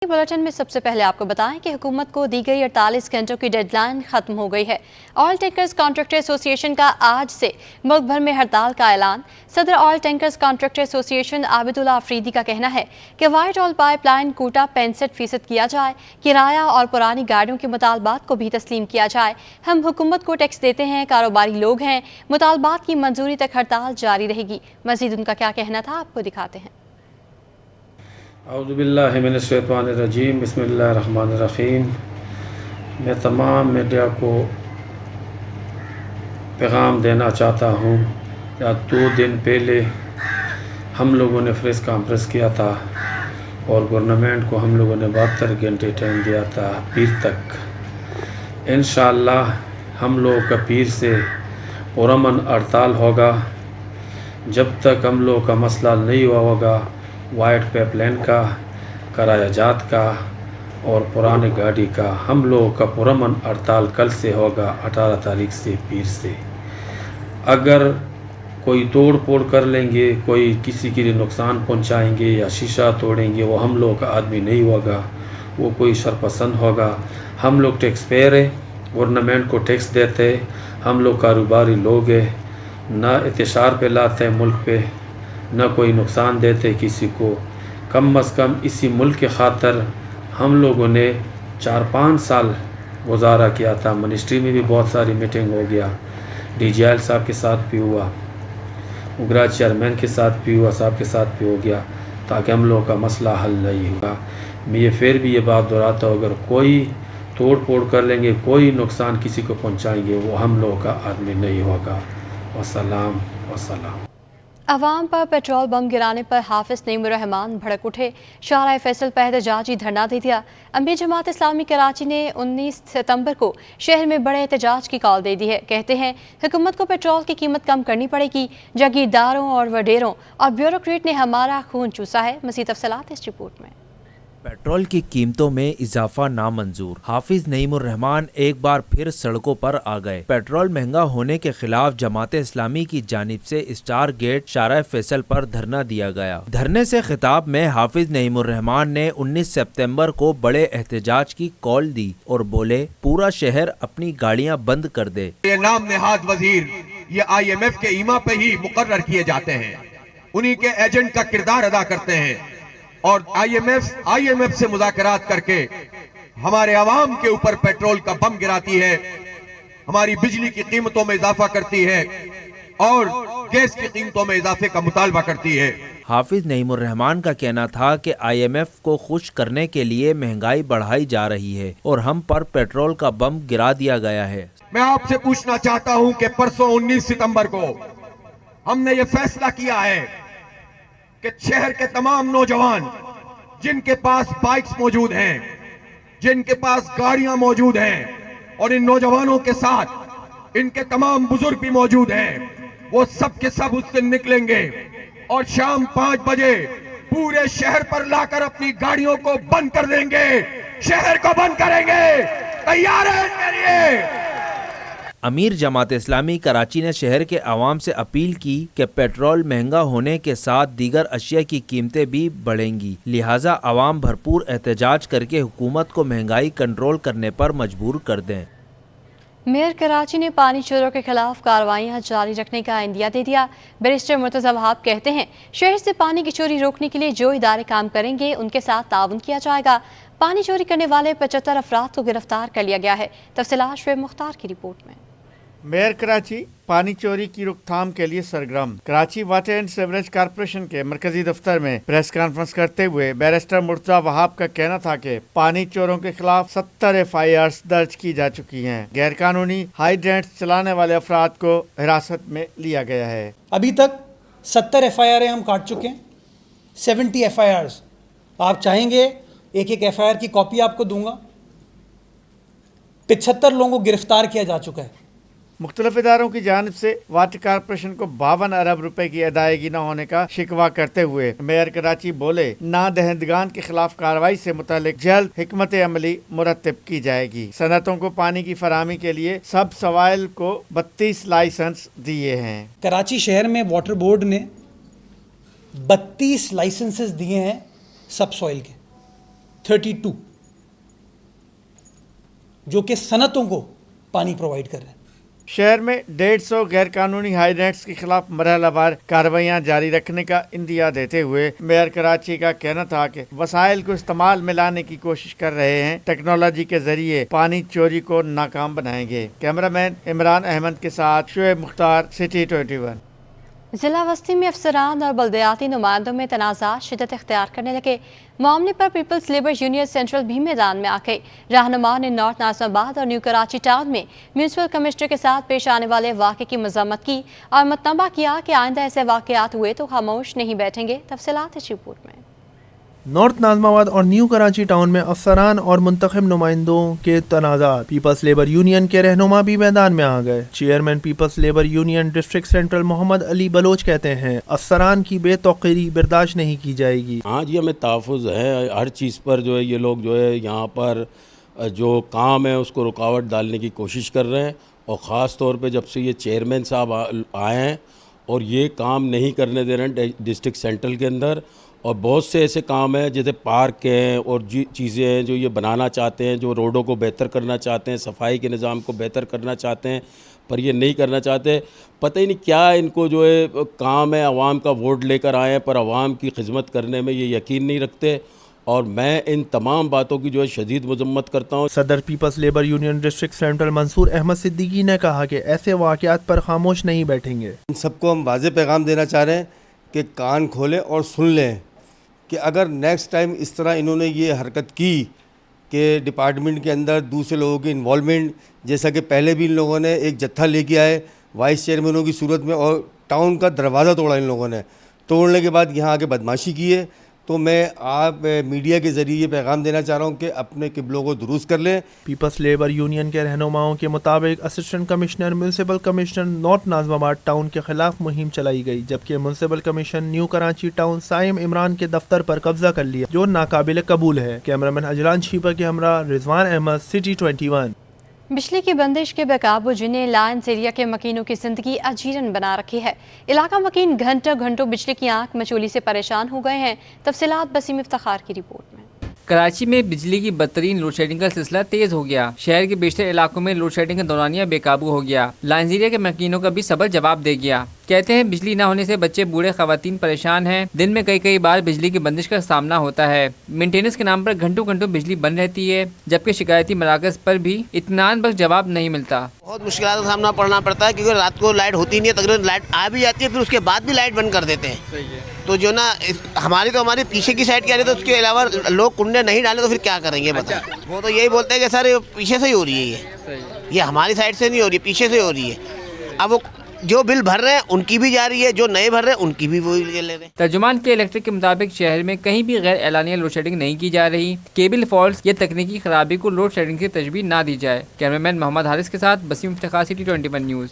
Bulletin में सबसे पहले आपको बताएं कि हुकूमत को दी गई 48 घंटों की डेडलाइन खत्म हो गई है। ऑयल टैंकर्स कॉन्ट्रैक्टर एसोसिएशन का आज से मुल्क भर में हड़ताल का ऐलान। सदर oil tankers contractor association Abidullah Afridi का कहना है कि वाइट ऑयल पाइपलाइन कोटा 65% किया जाए, किराया और पुरानी गाड़ियों के मुतालबात को भी तस्लीम किया जाए। हम हुकूमत को टैक्स देते हैं, कारोबारी लोग हैं, मुतालबात की मंजूरी तक हड़ताल जारी रहेगी। मजीद उनका क्या कहना था आपको दिखाते हैं। औज़ुबिल्लाहि मिनश्शैतानिर्रजीम, बिस्मिल्लाहिर्रहमानिर्रहीम। मैं तमाम मीडिया को पैगाम देना चाहता हूँ कि 2 दिन पहले हम लोगों ने प्रेस कॉन्फ्रेंस किया था और गवर्नमेंट को हम लोगों ने 72 घंटे टाइम दिया था पीर तक। इंशाअल्लाह हम लोगों का पीर से पुरअमन हड़ताल होगा। जब तक हम लोगों का मसला नहीं हुआ होगा वाइट पाइपलाइन का, करायाजात का और पुराने गाड़ी का, हम लोगों का पुरअमन हड़ताल कल से होगा 18 तारीख से पीर से। अगर कोई तोड़ फोड़ कर लेंगे, कोई किसी के लिए नुकसान पहुंचाएंगे या शीशा तोड़ेंगे, वो हम लोगों का आदमी नहीं होगा, वो कोई शरपसंद होगा। हम लोग टैक्स पेयर है, गवर्नमेंट को टैक्स देते, हम लोग कारोबारी लोग हैं, ना इंतशार पे लाते हैं मुल्क पे, न कोई नुकसान देते किसी को। कम अज़ कम इसी मुल्क के खातर हम लोगों ने 4-5 साल गुजारा किया था। मिनिस्ट्री में भी बहुत सारी मीटिंग हो गया, DGL साहब के साथ भी हुआ, उगरा चेयरमैन के साथ भी हुआ, साहब के साथ भी हो गया, ताकि हम लोगों का मसला हल नहीं हुआ। मैं ये फिर भी ये बात दोहराता हूँ, अगर कोई तोड़ फोड़ कर लेंगे, कोई नुकसान किसी को पहुँचाएंगे, वो हम लोगों का आदमी नहीं होगा। वसलाम वसलाम। अवाम पर पेट्रोल बम गिराने पर हाफिज नईमुर रहमान भड़क उठे, शाहराह फैसल पर एहतजाजी धरना दे दिया। अमीर जमात इस्लामी कराची ने 19 सितंबर को शहर में बड़े एहतजाज की कॉल दे दी है। कहते हैं हुकूमत को पेट्रोल की कीमत कम करनी पड़ेगी। जागीरदारों और वडेरों और ब्यूरोक्रेट ने हमारा खून चूसा है। मज़ीद तफसीलात इस रिपोर्ट में। पेट्रोल की कीमतों में इजाफा नामंजूर, हाफिज नईमुर रहमान एक बार फिर सड़कों पर आ गए। पेट्रोल महंगा होने के खिलाफ जमात इस्लामी की जानिब से स्टार गेट शाहराह फैसल पर धरना दिया गया। धरने से खिताब में हाफिज नईमुर रहमान ने 19 सितंबर को बड़े एहतजाज की कॉल दी और बोले, पूरा शहर अपनी गाड़ियां बंद कर दे। ये नाम नेहाद वजीर ये IMF के ईमा पे ही मुकर्रर किए जाते हैं, उन्हीं के एजेंट का किरदार अदा करते हैं और IMF से मुज़ाकरात करके हमारे अवाम के ऊपर पेट्रोल का बम गिराती है, हमारी बिजली की कीमतों में इजाफा करती है और गैस की कीमतों में इजाफे का मुतालबा करती है। हाफिज नईमुर रहमान का कहना था कि IMF को खुश करने के लिए महंगाई बढ़ाई जा रही है और हम पर पेट्रोल का बम गिरा दिया गया है। मैं आपसे पूछना चाहता हूं कि परसों 19 सितंबर को हमने ये फैसला किया है कि शहर के तमाम नौजवान जिनके पास बाइक्स मौजूद हैं, जिनके पास गाड़ियां मौजूद हैं और इन नौजवानों के साथ इनके तमाम बुजुर्ग भी मौजूद हैं, वो सब के सब उस दिन निकलेंगे और शाम 5 बजे पूरे शहर पर लाकर अपनी गाड़ियों को बंद कर देंगे, शहर को बंद करेंगे। तैयार है इसके लिए? अमीर जमात इस्लामी कराची ने शहर के अवाम से अपील की कि पेट्रोल महंगा होने के साथ दीगर अशिया की कीमतें भी बढ़ेंगी, लिहाजा अवाम भरपूर एहतजाज करके हुकूमत को महंगाई कंट्रोल करने पर मजबूर कर दें। मेयर कराची ने पानी चोरों के खिलाफ कार्रवाइयां जारी रखने का इंदिया दे दिया। बैरिस्टर मुर्तज़ा वहाब कहते हैं शहर से पानी की चोरी रोकने के लिए जो इदारे काम करेंगे उनके साथ ताउन किया जाएगा। पानी चोरी करने वाले 75 अफराद को गिरफ्तार कर लिया गया है। तफसीलात शुएब मुख्तार की रिपोर्ट में। मेयर कराची पानी चोरी की रोकथाम के लिए सरगर्म। Karachi water and sewerage corporation के मरकजी दफ्तर में प्रेस कॉन्फ्रेंस करते हुए बैरिस्टर मुर्तज़ा वहाब का कहना था कि पानी चोरों के खिलाफ 70 FIRs दर्ज की जा चुकी हैं। गैर कानूनी हाइड्रेंट्स चलाने वाले अफराद को हिरासत में लिया गया है। अभी तक 70 FIR हम काट चुके हैं, 70 FIRs। आप चाहेंगे एक एक FIR की कॉपी आपको दूंगा। 75 लोगों को गिरफ्तार किया जा चुका है। मुख्तलिफ इदारों की जानिब से वाटर कॉर्पोरेशन को 52 अरब रुपए की अदायगी न होने का शिकवा करते हुए मेयर कराची बोले, ना दहंदगान के खिलाफ कार्रवाई से मुतालिक जल्द हिकमत अमली मुरतब की जाएगी। सनतों को पानी की फराहमी के लिए सब सवाइल को 32 लाइसेंस दिए हैं। कराची शहर में वाटर बोर्ड ने 32 लाइसेंसेस दिए हैं सब सॉइल के। 32 जो कि सनतों को पानी प्रोवाइड कर रहे हैं। शहर में 150 गैरकानूनी हाई नेट्स के खिलाफ मरहलावार कार्रवाइयाँ जारी रखने का इंदिया देते हुए मेयर कराची का कहना था कि वसाइल को इस्तेमाल में लाने की कोशिश कर रहे हैं, टेक्नोलॉजी के जरिए पानी चोरी को नाकाम बनाएंगे। कैमरामैन इमरान अहमद के साथ शुएब मुख्तार, सिटी 21। जिला वस्ती में अफसरान और बल्दियाती नुमाइंदों में तनाज़ात शिद्दत इख्तियार करने लगे। मामले पर पीपल्स लेबर यूनियन सेंट्रल भी मैदान में आ गई। रहनुमा ने नॉर्थ नाज़िमाबाद और न्यू कराची टाउन में म्यूनसिपल कमिश्नर के साथ पेश आने वाले वाक़े की मज़म्मत की और मतनबा किया कि आइंदा ऐसे वाक़यात हुए तो खामोश नहीं बैठेंगे। तफसीलात इस रिपोर्ट में। नॉर्थ नाज़िमाबाद और न्यू कराची टाउन में अफसरान और मुंतखब नुमाइंदों के तनाज़ात। पीपल्स लेबर यूनियन के रहनुमा भी मैदान में आ गए। Chairman Peoples Labour Union district central Mohammad Ali Baloch कहते हैं अफसरान की बेतौकीरी बर्दाश्त नहीं की जाएगी। हाँ जी, हमें तहफ़्फ़ुज़ है हर चीज़ पर। जो है ये लोग जो है यहाँ पर जो काम है उसको रुकावट डालने की कोशिश कर रहे हैं, और ख़ास तौर पे जब से ये चेयरमैन साहब आए हैं और ये काम नहीं करने दे रहे हैं डिस्ट्रिक्ट सेंट्रल के अंदर। और बहुत से ऐसे काम हैं जैसे पार्क हैं और चीज़ें हैं जो ये बनाना चाहते हैं, जो रोडों को बेहतर करना चाहते हैं, सफाई के निज़ाम को बेहतर करना चाहते हैं, पर ये नहीं करना चाहते। पता ही नहीं क्या इनको जो है काम है, आवाम का वोट लेकर आए हैं पर आवाम की खिदमत करने में ये यकीन नहीं रखते। और मैं इन तमाम बातों की जो है शदीद मजम्मत करता हूँ। सदर Peoples Labour Union district central Mansoor Ahmed Siddiqui ने कहा कि ऐसे वाक़यात पर खामोश नहीं बैठेंगे। इन सबको हम वाज़ेह पैगाम देना चाह रहे हैं कि कान खोलें और सुन लें कि अगर नेक्स्ट टाइम इस तरह इन्होंने ये हरकत की कि डिपार्टमेंट के अंदर दूसरे लोगों की इन्वॉल्वमेंट, जैसा कि पहले भी इन लोगों ने एक जत्था लेके आए वाइस चेयरमैनों की सूरत में और टाउन का दरवाज़ा तोड़ा इन लोगों ने, तोड़ने के बाद यहाँ आके बदमाशी की है। तो मैं आप मीडिया के ज़रिए ये पैगाम देना चाह रहा हूँ कि अपने किबलों को दुरुस्त कर लें। पीपल्स लेबर यूनियन के रहनुमाओं के मुताबिक assistant commissioner municipal commissioner North Nazimabad town के खिलाफ मुहिम चलाई गई, जबकि municipal commission New Karachi town Saim Imran के दफ्तर पर कब्जा कर लिया, जो नाकाबिल कबूल है। कैमरामैन अजलान शीपा के हमरा रिजवान अहमद, सिटी 21। बिजली की बंदिश के बेकाबू जिन्हें लायंस एरिया के मकीनों की जिंदगी अजीरन बना रखी है। इलाका मकीन घंटों घंटों बिजली की आंख मचोली से परेशान हो गए हैं। तफसीलात बसीम इफ्तिखार की रिपोर्ट में। कराची में बिजली की बदतरीन लोड शेडिंग का सिलसिला तेज हो गया। शहर के बेशतर इलाकों में लोड शेडिंग का दौरानिया बेकाबू हो गया। लायंस एरिया के मकीनों का भी सबर जवाब दे गया। कहते हैं बिजली न होने से बच्चे बूढ़े खवातीन परेशान हैं। दिन में कई बार बिजली की बंदिश का सामना होता है। मेंटेनेंस के नाम पर घंटों घंटों बिजली बंद रहती है, जबकि शिकायती मराकज़ पर भी इत्मीनान बख्श जवाब नहीं मिलता। बहुत मुश्किलों का सामना पड़ना पड़ता है क्योंकि रात को लाइट होती नहीं है, तकरीबन लाइट आ भी जाती है फिर उसके बाद भी लाइट बंद कर देते हैं। तो जो ना हमारी पीछे की साइड की आ रही है, तो उसके अलावा लोग कुंडे नहीं डाले तो फिर क्या करेंगे बताएं। वो तो यही बोलते हैं कि सर पीछे से ही हो रही है, ये हमारी साइड से नहीं हो रही, पीछे से हो रही है। अब वो जो बिल भर रहे हैं उनकी भी जा रही है, जो नए भर रहे हैं उनकी भी वही ले रहे हैं। तर्जुमान के इलेक्ट्रिक के मुताबिक शहर में कहीं भी गैर एलानिया लोड शेडिंग नहीं की जा रही। केबल फॉल्ट या तकनीकी खराबी को लोड शेडिंग की तजवीज़ ना दी जाए। कैमरामैन मोहम्मद हारिस के साथ बसीम इफ्तिखार, सिटी 21 न्यूज़।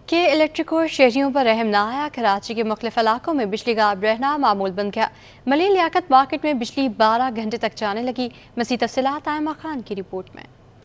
के इलेक्ट्रिक और शहरियों पर रहम ना आया। कराची के मुख्तलिफ इलाकों में बिजली गायब रहना मामूल बन गया। मलिक लियाकत मार्केट में बिजली 12 घंटे तक जाने लगी। मज़ीद तफसीलात आयमा खान की रिपोर्ट में।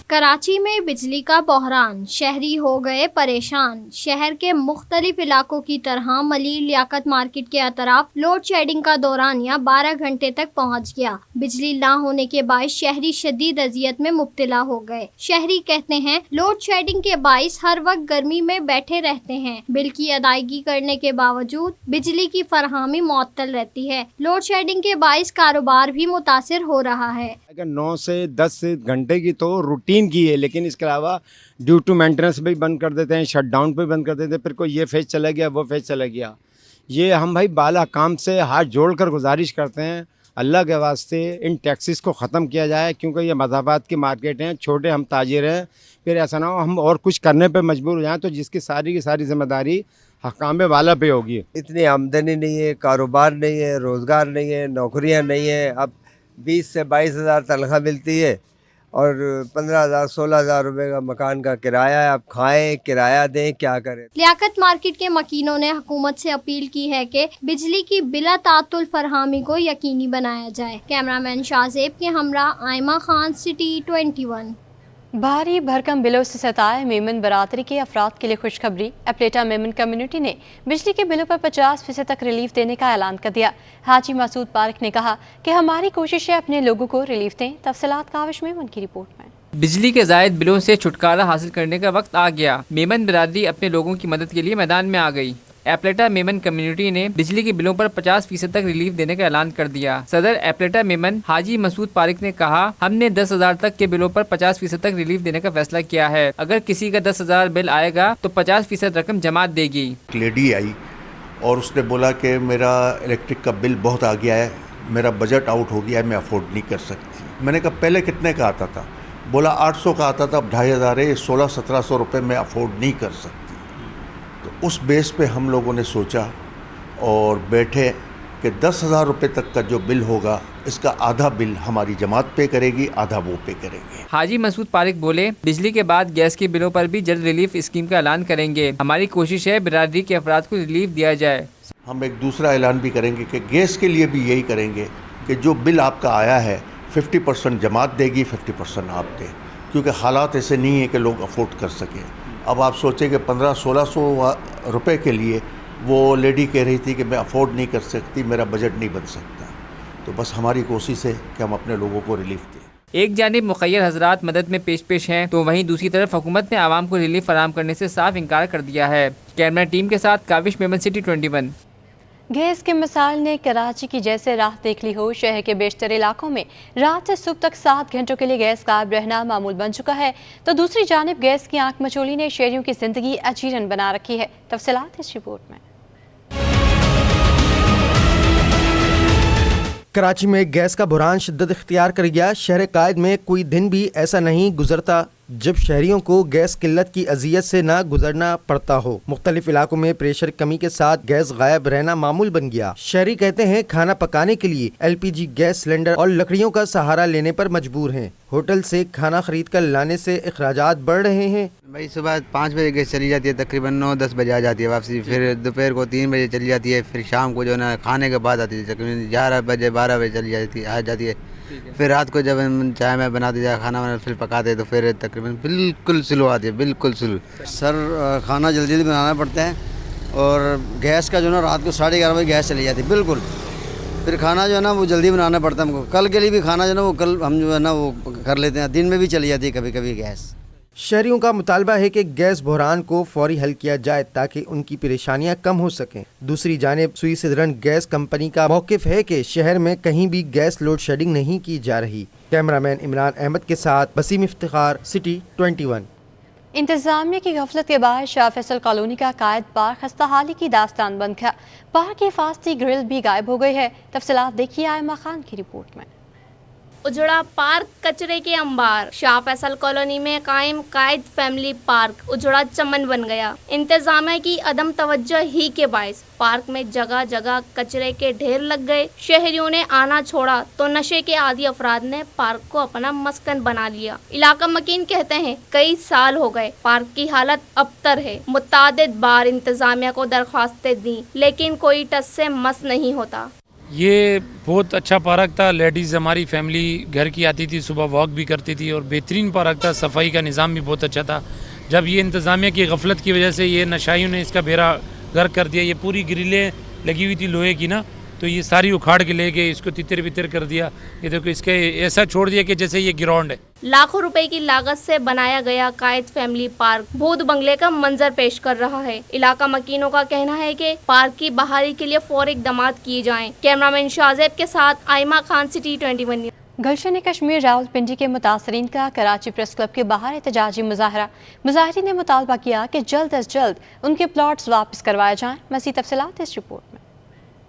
कराची में बिजली का बहरान, शहरी हो गए परेशान। शहर के मुख्तलिफ इलाकों की तरह मलिक लियाकत मार्केट के अतराफ लोड शेडिंग का दौरानिया 12 घंटे तक पहुंच गया। बिजली ना होने के बायस शहरी शदीद अजियत में मुब्तला हो गए। शहरी कहते हैं लोड शेडिंग के बायस हर वक्त गर्मी में बैठे रहते हैं। बिल की अदायगी करने के बावजूद बिजली की फरहमी मुअत्तल रहती है। लोड शेडिंग के बायस कारोबार भी मुतासिर हो रहा है। 9 से 10 घंटे की तो रूटीन की है, लेकिन इसके अलावा ड्यू टू मेंटेनेंस भी बंद कर देते हैं, शट डाउन पे बंद कर देते हैं, फिर कोई ये फेज चला गया वो फेज चला गया। ये हम भाई बाला काम से हाथ जोड़कर गुजारिश करते हैं अल्लाह के वास्ते इन टैक्सेस को ख़त्म किया जाए, क्योंकि ये मज़ाबात की मार्केट हैं, छोटे हम ताजिर हैं, फिर ऐसा ना हो हम और कुछ करने पे मजबूर हो जाएँ तो जिसकी सारी की सारी जिम्मेदारी हकाम वाला पे होगी। इतनी आमदनी नहीं है, कारोबार नहीं है, रोज़गार नहीं है, नौकरियाँ नहीं है। अब 20 से 22 हज़ार तनख्वाह मिलती है और 15,000 16,000 रुपये का मकान का किराया है। आप खाएं, किराया दें, क्या करें। लियाकत मार्केट के मकीनों ने हुकूमत से अपील की है कि बिजली की बिला तातुल फरहमी को यकीनी बनाया जाए। कैमरामैन शाहजेब के हमरा आयमा खान, सिटी 21। भारी भरकम बिलों से सताए मेमन बरादरी के अफराद के लिए खुशखबरी। एप्लेटा मेमन कम्युनिटी ने बिजली के बिलों पर 50% तक रिलीफ देने का ऐलान कर दिया। हाजी मसूद पारिक ने कहा कि हमारी कोशिश है अपने लोगों को रिलीफ दें। तफसीलात काविश मेमन की रिपोर्ट में। बिजली के जायद बिलों से छुटकारा हासिल करने का वक्त आ गया। मेमन बिरादरी अपने लोगों की मदद के लिए मैदान में आ गई। एप्लेटा मेमन कम्युनिटी ने बिजली के बिलों पर 50% तक रिलीफ देने का ऐलान कर दिया। सदर एप्लेटा मेमन हाजी मसूद पारिक ने कहा, हमने 10,000 तक के बिलों पर 50% तक रिलीफ देने का फैसला किया है। अगर किसी का 10,000 बिल आएगा तो 50% रकम जमात देगी। एक लेडी आई और उसने बोला कि मेरा इलेक्ट्रिक का बिल बहुत आ गया है, मेरा बजट आउट हो गया है, मैं अफोर्ड नहीं कर सकती। मैंने कहा पहले कितने का आता था? बोला 800 का आता था, अब 2,500 है, 1600-1700 रुपये मैं अफोर्ड नहीं कर सकती। तो उस बेस पे हम लोगों ने सोचा और बैठे कि 10,000 रुपये तक का जो बिल होगा इसका आधा बिल हमारी जमात पे करेगी, आधा वो पे करेंगे। हाजी मसूद पारिक बोले, बिजली के बाद गैस के बिलों पर भी जल्द रिलीफ स्कीम का ऐलान करेंगे। हमारी कोशिश है बिरादरी के अफराद को रिलीफ दिया जाए। हम एक दूसरा ऐलान भी करेंगे कि गैस के लिए भी यही करेंगे कि जो बिल आपका आया है 50% जमात देगी, 50% आप दें, क्योंकि हालात ऐसे नहीं है कि लोग अफोर्ड कर सकें। अब आप सोचें कि 1500-1600 रुपए के लिए वो लेडी कह रही थी कि मैं अफोर्ड नहीं कर सकती, मेरा बजट नहीं बन सकता। तो बस हमारी कोशिश है कि हम अपने लोगों को रिलीफ दें। एक जानिब मुखय्यर हजरात मदद में पेश हैं तो वहीं दूसरी तरफ हुकूमत ने आवाम को रिलीफ फराहम करने से साफ इनकार कर दिया है। कैमरा टीम के साथ काविश मेमन, सिटी 21। गैस के मिसाल ने कराची की जैसे राह देख ली हो। शहर के बेशतर इलाकों में रात से सुबह तक 7 घंटों के लिए गैस गायब रहना मामूल बन चुका है, तो दूसरी जानिब गैस की आंख मचोली ने शहरियों की जिंदगी अजीरन बना रखी है। तफसीलात इस रिपोर्ट में। कराची में गैस का बुरहान शिद्दत इख्तियार कर गया। शहर कायद में कोई दिन भी ऐसा नहीं गुजरता जब शहरियों को गैस किल्लत की अजियत से ना गुजरना पड़ता हो। मुख्तलिफ इलाकों में प्रेशर कमी के साथ गैस गायब रहना मामूल बन गया। शहरी कहते हैं खाना पकाने के लिए LPG गैस सिलेंडर और लकड़ियों का सहारा लेने पर मजबूर हैं। होटल से खाना खरीद कर लाने से अखराजात बढ़ रहे हैं। भाई सुबह 5 बजे गैस चली जाती है, तकरीबन 9-10 बजे आ जाती है वापसी, फिर दोपहर को 3 बजे चली जाती है, फिर शाम को जो है ना खाने के बाद आती है, तकरीबन 11 बजे 12 बजे चली जाती है। फिर रात को जब चाय में बनाते जाए खाना वाना फिर पकाते तो फिर तकरीबन बिल्कुल स्लो आती है, बिल्कुल स्लो। सर खाना जल्दी जल्दी बनाना पड़ता है और गैस का जो ना रात को 11:30 बजे गैस चली जाती है बिल्कुल। फिर खाना जो है ना वो जल्दी बनाना पड़ता है हमको। कल के लिए भी खाना जो है ना वो कल हम जो है ना वो कर लेते हैं, दिन में भी चली जाती है कभी कभी गैस। शहरियों का मुतालबा है कि गैस बहरान को फौरी हल किया जाए ताकि उनकी परेशानियां कम हो सकें। दूसरी जानिब सुई सिदरन गैस कंपनी का मौक़िफ़ है कि शहर में कहीं भी गैस लोड शेडिंग नहीं की जा रही। कैमरामैन इमरान अहमद के साथ वसीम इफ्तिखार, सिटी 21। इंतजामिया की गफलत के बाद शाह फैसल कॉलोनी का कायद पार्क खस्ताहाली की दास्तान बन गया। पार्क की हिफाजती ग्रिल भी गायब हो गई है। तफसीलात देखिए आयमा खान की रिपोर्ट में। उजड़ा पार्क, कचरे के अंबार। शाह फैसल कॉलोनी में कायम कायद फैमिली पार्क उजड़ा चमन बन गया। इंतजामिया की अदम तवज्जो ही के बायस पार्क में जगह जगह कचरे के ढेर लग गए। शहरियों ने आना छोड़ा तो नशे के आदी अफराद ने पार्क को अपना मस्कन बना लिया। इलाका मकीन कहते हैं कई साल हो गए पार्क की हालत अबतर है। मुतादिद बार इंतजामिया को दरख्वास्तें दी लेकिन कोई टस से मस नहीं होता। ये बहुत अच्छा पार्क था। लेडीज़ हमारी फैमिली घर की आती थी, सुबह वॉक भी करती थी और बेहतरीन पार्क था। सफाई का निज़ाम भी बहुत अच्छा था। जब ये इंतज़ामिया की गफलत की वजह से ये नशाइयों ने इसका बेड़ा गर्क कर दिया। ये पूरी ग्रिलें लगी हुई थी लोहे की ना, तो ये सारी उखाड़ के ले गए, इसको तितर बितर कर दिया। ये देखो इसके ऐसा छोड़ दिया कि जैसे ये ग्राउंड है। लाखों रुपए की लागत से बनाया गया कायद फैमिली पार्क भूत बंगले का मंजर पेश कर रहा है। इलाका मकीनों का कहना है कि पार्क की बहाली के लिए फौरी इक़दामात किए जाएं। कैमरामैन शाहजेब के साथ आयमा खान, सिटी 21। गुलशन कश्मीर रावलपिंडी के मुतासरीन का कराची प्रेस क्लब के बाहर एहतजाजी मुजाहरा। मुजाहिरीन ने मुतालबा किया कि जल्द अज जल्द उनके प्लॉट्स वापस करवाए जाएं। मज़ीद तफसीलात इस रिपोर्ट में।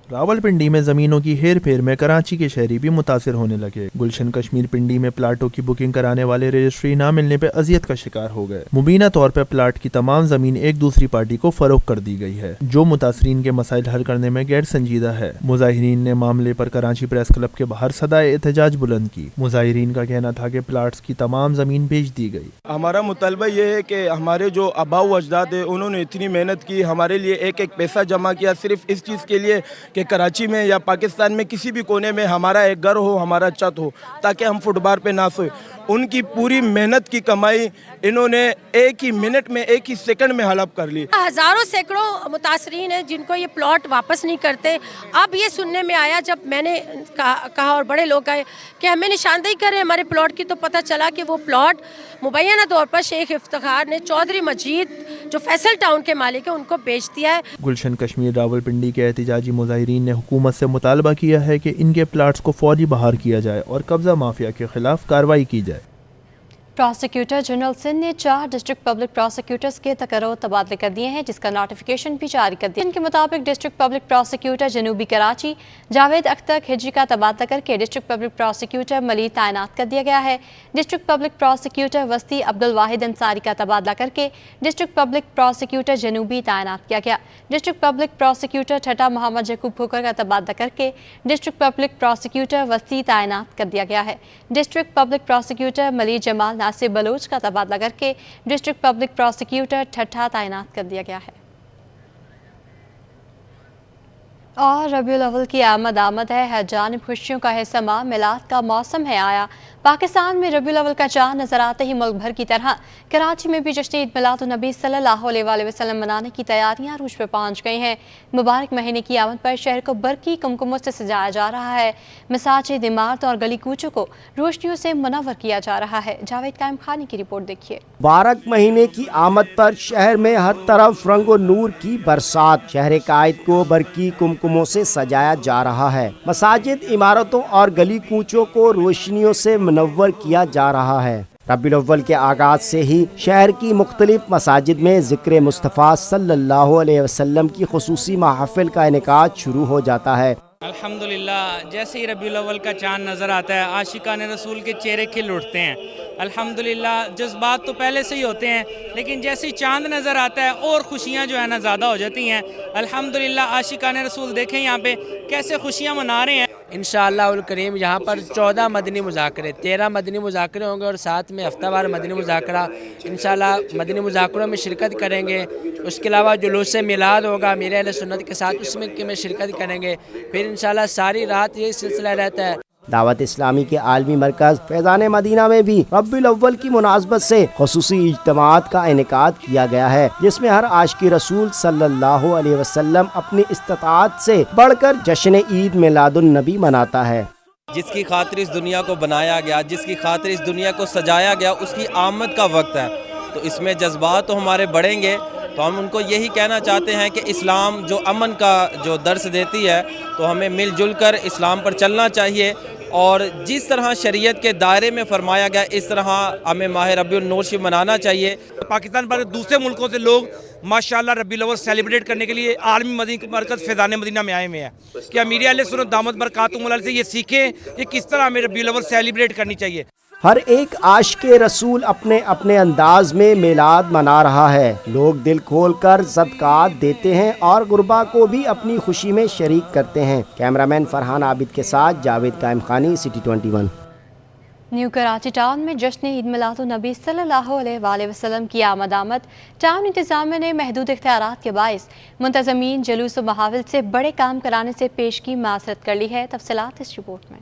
रावलपिंडी में ज़मीनों की हेर फेर में कराची के शहरी भी मुतासिर होने लगे। गुलशन कश्मीर पिंडी में प्लाटों की बुकिंग कराने वाले रजिस्ट्री ना मिलने पर अजियत का शिकार हो गए। मुबीना तौर पर प्लाट की तमाम ज़मीन एक दूसरी पार्टी को फरोख्त कर दी गई है, जो मुतासरीन के मसाइल हल करने में गैर संजीदा है। मुजाहिरीन ने मामले पर कराची प्रेस क्लब के बाहर सदाए एहतजाज बुलंद की। मुजाहिरीन का कहना था कि प्लाट्स की तमाम ज़मीन बेच दी गई। हमारा मुतालबा ये है कि हमारे जो आबाऊ अजदाद है उन्होंने इतनी मेहनत की, हमारे लिए एक एक पैसा जमा किया सिर्फ इस चीज़ के लिए कि कि कराची में या पाकिस्तान में किसी भी कोने में हमारा एक घर हो, हमारा छत हो, ताकि हम फुटबार पे ना सोए। उनकी पूरी मेहनत की कमाई इन्होंने एक ही मिनट में, एक ही सेकंड में हड़प कर ली। हज़ारों सैकड़ों मुतासरीन हैं जिनको ये प्लॉट वापस नहीं करते। अब ये सुनने में आया जब मैंने कहा और बड़े लोग कहे कि हमें निशानदेही करें हमारे प्लॉट की, तो पता चला कि वो प्लॉट मुबैना तौर पर शेख इफ्तिखार ने चौधरी मजीद जो फैसल टाउन के मालिक है उनको बेच दिया है। गुलशन कश्मीर रावलपिंडी के एहतजाजी मुजाहिरीन ने हुकूमत से मुतालबा किया है कि इनके प्लाट्स को फौरी बहाल किया जाए और कब्जा माफिया के खिलाफ कार्रवाई की जाए। प्रोसिक्यूटर जनरल सिंध ने 4 डिस्ट्रिक्ट पब्लिक प्रोसिक्यूटर्स के तकर्रुर तबादले कर दिए हैं, जिसका नोटिफिकेशन भी जारी कर दिया। इनके मुताबिक डिस्ट्रिक्ट पब्लिक प्रोसिक्यूटर जनूबी कराची जावेद अख्तर खिजरी का तबादला करके डिस्ट्रिक्ट पब्लिक प्रोसिक्यूटर मली तैनात कर दिया गया है। डिस्ट्रिक्ट पब्लिक प्रोसिक्यूटर वस्ती अब्दुल वाहिद अंसारी का तबादला करके डिस्ट्रिक्ट पब्लिक प्रोसिक्यूटर जनूबी तैनात किया गया। डिस्ट्रिक्ट पब्लिक प्रोसिक्यूटर ठट्टा मोहम्मद यकूब फुकर का तबादला करके डिस्ट्रिक्ट पब्लिक प्रोसिक्यूटर वस्ती तैनात कर दिया गया है। डिस्ट्रिक्ट पब्लिक प्रोसिक्यूटर मली जमाल नासिर बलोच का तबादला करके डिस्ट्रिक्ट पब्लिक प्रोसिक्यूटर ठट्ठा तैनात कर दिया गया है। और रबीउल अव्वल की आमद है, हर जानिब खुशियों का है समा, मिलाद का मौसम है आया। पाकिस्तान में रबीउल अव्वल का चांद नजर आते ही मुल्क भर की तरह कराची में भी जश्न ईद मिलादुन्नबी सल्लल्लाहु अलैहि वसल्लम मनाने की तैयारियां अरूज पे पहुंच गई हैं। मुबारक महीने की आमद पर शहर को बरकी कुमकुमों से सजाया जा रहा है। मसाजिद, इमारतों और गली कूचों को रोशनियों से मुनव्वर किया जा रहा है। जावेद कायम खानी की रिपोर्ट देखिए। मुबारक महीने की आमद पर शहर में हर तरफ रंग और नूर की बरसात। शहर कायद को बरकी कुमकुमों से सजाया जा रहा है। मसाजिद, इमारतों और गली कूचों को रोशनियों से मुनव्वर किया जा रहा है। रबीउल अव्वल के आगाज से ही शहर की मुख्तलिफ मसाजिद में ज़िक्र मुस्तफ़ा सल्लल्लाहु अलैहि वसल्लम की खुसूसी महफ़िल का इनेकाद शुरू हो जाता है। अल्हम्दुलिल्लाह, जैसे ही रबीउल अव्वल का चाँद नज़र आता है आशिकाने रसूल के चेहरे खिल उठते हैं। अल्हम्दुलिल्लाह, जज्बात तो पहले से ही होते हैं, लेकिन जैसे ही चाँद नज़र आता है और खुशियाँ जो है ना ज़्यादा हो जाती हैं। अल्हम्दुलिल्लाह, आशिकाने रसूल देखें यहाँ पे कैसे खुशियाँ मना रहे हैं। इंशाअल्लाहुल करीम यहाँ पर 14 मदनी मुज़ाकरे, 13 मदनी मुज़ाकरे होंगे और साथ में हफ्तावार मदनी मुज़ाकरा इंशाअल्लाह मदनी मुज़ाकरों में शिरकत करेंगे। उसके अलावा जुलूस मिलाद होगा मेरे अहले सुन्नत के साथ, उसमें में शिरकत करेंगे। फिर इंशाअल्लाह सारी रात ये सिलसिला रहता है। दावत इस्लामी के आलमी मरकज़ फैज़ान मदीना में भी रबीउल अव्वल की मुनासबत से खुसूसी इज्तिमात का इनेकाद किया गया है, जिसमें हर आशिक़ रसूल सल्लल्लाहु अलैहि वसल्लम अपनी इस्तिताअत से बढ़कर जश्न ईद मिलादुन नबी मनाता है। जिसकी खातिर इस दुनिया को बनाया गया, जिसकी खातिर इस दुनिया को सजाया गया, उसकी आमद का वक्त है। तो इसमें जज्बात तो हमारे बढ़ेंगे। तो हम उनको यही कहना चाहते हैं कि इस्लाम जो अमन का जो दर्स देती है, तो हमें मिलजुल कर इस्लाम पर चलना चाहिए और जिस तरह शरीयत के दायरे में फरमाया गया इस तरह हमें माह रबीउल नूर शिव मनाना चाहिए। पाकिस्तान पर दूसरे मुल्कों से लोग माशाल्लाह रबीउल अव्वल सेलिब्रेट करने के लिए आलमी मदनी मरकज़ फैज़ान मदीना में आए हुए हैं। क्या मीडिया अहले सुन्नत दामत बरकातुहुम से ये सीखें कि किस तरह हमें रबीउल अव्वल सेलिब्रेट करनी चाहिए। हर एक आशिक़े रसूल अपने अपने अंदाज में मिलाद मना रहा है। लोग दिल खोल कर सदक़ात देते हैं और गुरबा को भी अपनी खुशी में शरीक करते हैं। कैमरामैन फरहान आबिद के साथ जावेद कायम खानी, सिटी 21। न्यू कराची टाउन में जश्न ईद मिलादुन्नबी सल्लल्लाहु अलैहि वसल्लम की आमद टाउन इंतजामिया ने महदूद इख्तियारात के बाइस मुंतज़मीन जुलूस व महाविल से बड़े काम कराने से पेश की माज़रत कर ली है। तफसीलात इस रिपोर्ट में।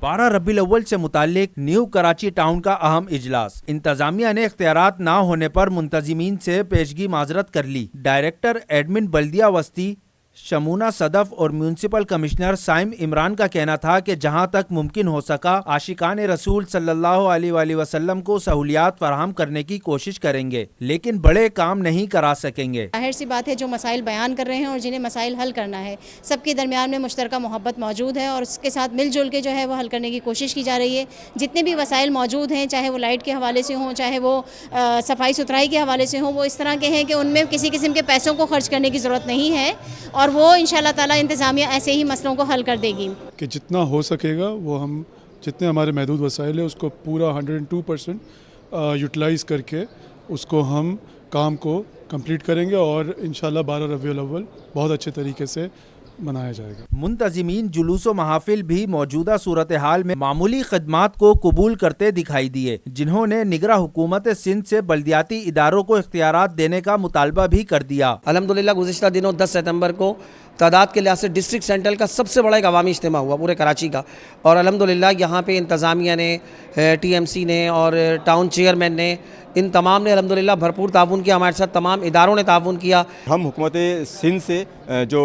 12 रबीउल अव्वल से मुताल्लिक न्यू कराची टाउन का अहम इजलास। इंतजामिया ने इख्तियारात ना होने पर मुंतजिमीन से पेशगी माजरत कर ली। डायरेक्टर एडमिन बल्दिया वस्ती शमूना सदफ और म्यूनसिपल कमिश्नर साइम इमरान का कहना था कि जहां तक मुमकिन हो सका आशिकान रसूल सल्लल्लाहु अलैहि वसल्लम को सहूलियात फराहम करने की कोशिश करेंगे, लेकिन बड़े काम नहीं करा सकेंगे। जाहिर सी बात है, जो मसाइल बयान कर रहे हैं और जिन्हें मसाइल हल करना है, सबके दरमियान में मुश्तरका मोहब्बत मौजूद है और उसके साथ मिलजुल के जो है वो हल करने की कोशिश की जा रही है। जितने भी वसाइल मौजूद हैं, चाहे वो लाइट के हवाले से हों, चाहे वो सफाई सुथराई के हवाले से हों, वो इस तरह के हैं कि उनमें किसी किस्म के पैसों को खर्च करने की ज़रूरत नहीं है और वो इंशाअल्लाह ताला इंतज़ामिया ऐसे ही मसलों को हल कर देगी कि जितना हो सकेगा वो हम जितने हमारे महदूद वसाइल है उसको पूरा 102% यूटिलाइज़ करके उसको हम काम को कंप्लीट करेंगे और इंशाअल्लाह 12 रबीउल अव्वल बहुत अच्छे तरीके से मनाया जाएगा। मुंतजिमीन जुलूस व महाफिल भी मौजूदा सूरत हाल में मामूली खदमात को कबूल करते दिखाई दिए, जिन्होंने निगरां हुकूमत सिंध से बल्दियाती इदारों को इख्तियारात देने का मुतालबा भी कर दिया। अल्हम्दुलिल्लाह गुज़िश्ता दिनों 10 सितंबर को تعداد کے لحاظ سے ڈسٹرکٹ سینٹرل کا سب سے بڑا ایک عوامی اجتماع ہوا پورے کراچی کا، اور الحمدللہ یہاں پہ انتظامیہ نے، ٹی ایم سی نے اور ٹاؤن چیئرمین نے، ان تمام نے الحمدللہ بھرپور تعاون کیا، ہمارے ساتھ تمام اداروں نے تعاون کیا۔ ہم حکومت سندھ سے جو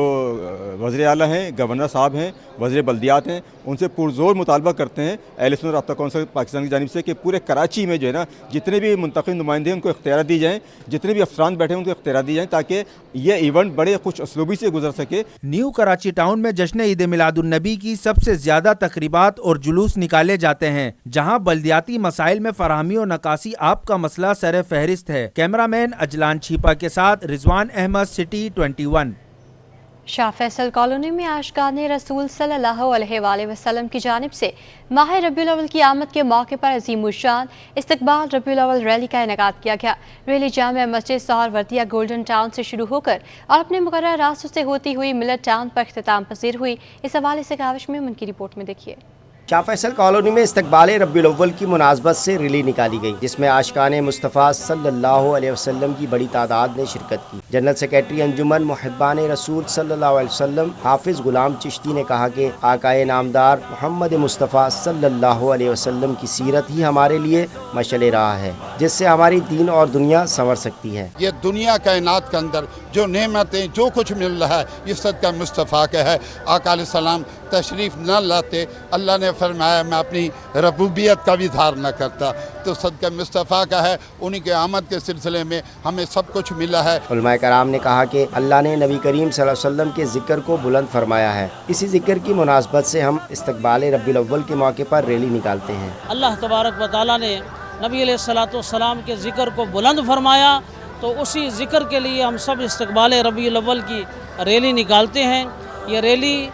وزیر اعلیٰ ہیں، گورنر صاحب ہیں، وزیر بلدیات ہیں، ان سے پرزور مطالبہ کرتے ہیں اہل سنت رابطہ کونسل پاکستان کی جانب سے کہ پورے کراچی میں جو ہے نا جتنے بھی منتخب نمائندے ہیں ان کو اختیارات دی جائیں، جتنے بھی افسران بیٹھے ہیں ان کو اختیارات دی جائیں تاکہ یہ ایونٹ بڑے خوش اسلوبی سے گزر سکے۔ نیو کراچی ٹاؤن میں جشن عید میلاد النبی کی سب سے زیادہ تقریبات اور جلوس نکالے جاتے ہیں، جہاں بلدیاتی مسائل میں فراہمی و نکاسی آپ کا مسئلہ سر فہرست ہے۔ کیمرہ مین اجلان چھیپا کے ساتھ رضوان احمد، سٹی 21۔ شاہ فیصل کالونی میں عاشقان رسول صلی اللہ علیہ وآلہ وسلم کی جانب سے ماہ ربیع الاول کی آمد کے موقع پر عظیم الشان استقبال ربیع الاول ریلی کا انعقاد کیا گیا۔ ریلی جامع مسجد سہروردیہ گولڈن ٹاؤن سے شروع ہو کر اور اپنے مقررہ راستوں سے ہوتی ہوئی ملت ٹاؤن پر اختتام پذیر ہوئی۔ اس حوالے سے کاوش میں ان کی رپورٹ میں دیکھیے۔ شاہ فیصل کالونی میں استقبال ربیع الاول کی مناسبت سے ریلی نکالی گئی، جس میں عاشقان مصطفیٰ صلی اللہ علیہ وسلم کی بڑی تعداد نے شرکت کی۔ جنرل سیکریٹری انجمن محبان رسول صلی اللہ علیہ وسلم حافظ غلام چشتی نے کہا کہ آقائے نامدار محمد مصطفیٰ صلی اللہ علیہ وسلم کی سیرت ہی ہمارے لیے مشعل راہ ہے، جس سے ہماری دین اور دنیا سنور سکتی ہے۔ یہ دنیا کائنات کے اندر جو نعمتیں جو کچھ مل رہا ہے یہ صدقہ مصطفیٰ کا ہے۔ آقا علیہ السلام تشریف نہ لاتے، اللہ نے فرمایا میں اپنی ربوبیت کا بھی اظہار نہ کرتا، تو صدقہ مصطفیٰ کا ہے۔ انہی کے آمد کے سلسلے میں ہمیں سب کچھ ملا ہے۔ علماء کرام نے کہا کہ اللہ نے نبی کریم صلی اللہ علیہ وسلم کے ذکر کو بلند فرمایا ہے، اسی ذکر کی مناسبت سے ہم استقبال ربیع الاول کے موقع پر ریلی نکالتے ہیں۔ اللہ تبارک و تعالیٰ نے نبی علیہ الصلوۃ والسلام کے ذکر کو بلند فرمایا، تو اسی ذکر کے لیے ہم سب استقبال ربیع الاول کی ریلی نکالتے ہیں۔ یہ ریلی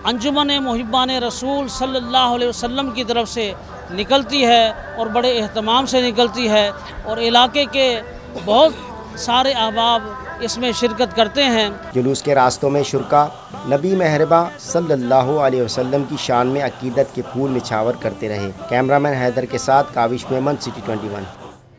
انجمن محبان رسول صلی اللہ علیہ وسلم کی طرف سے نکلتی ہے اور بڑے اہتمام سے نکلتی ہے، اور علاقے کے بہت سارے احباب اس میں شرکت کرتے ہیں۔ جلوس کے راستوں میں شرکا نبی مہرباں صلی اللہ علیہ وسلم کی شان میں عقیدت کے پھول نچھاور کرتے رہے۔ کیمرہ مین حیدر کے ساتھ کاوش میمن، سٹی 21۔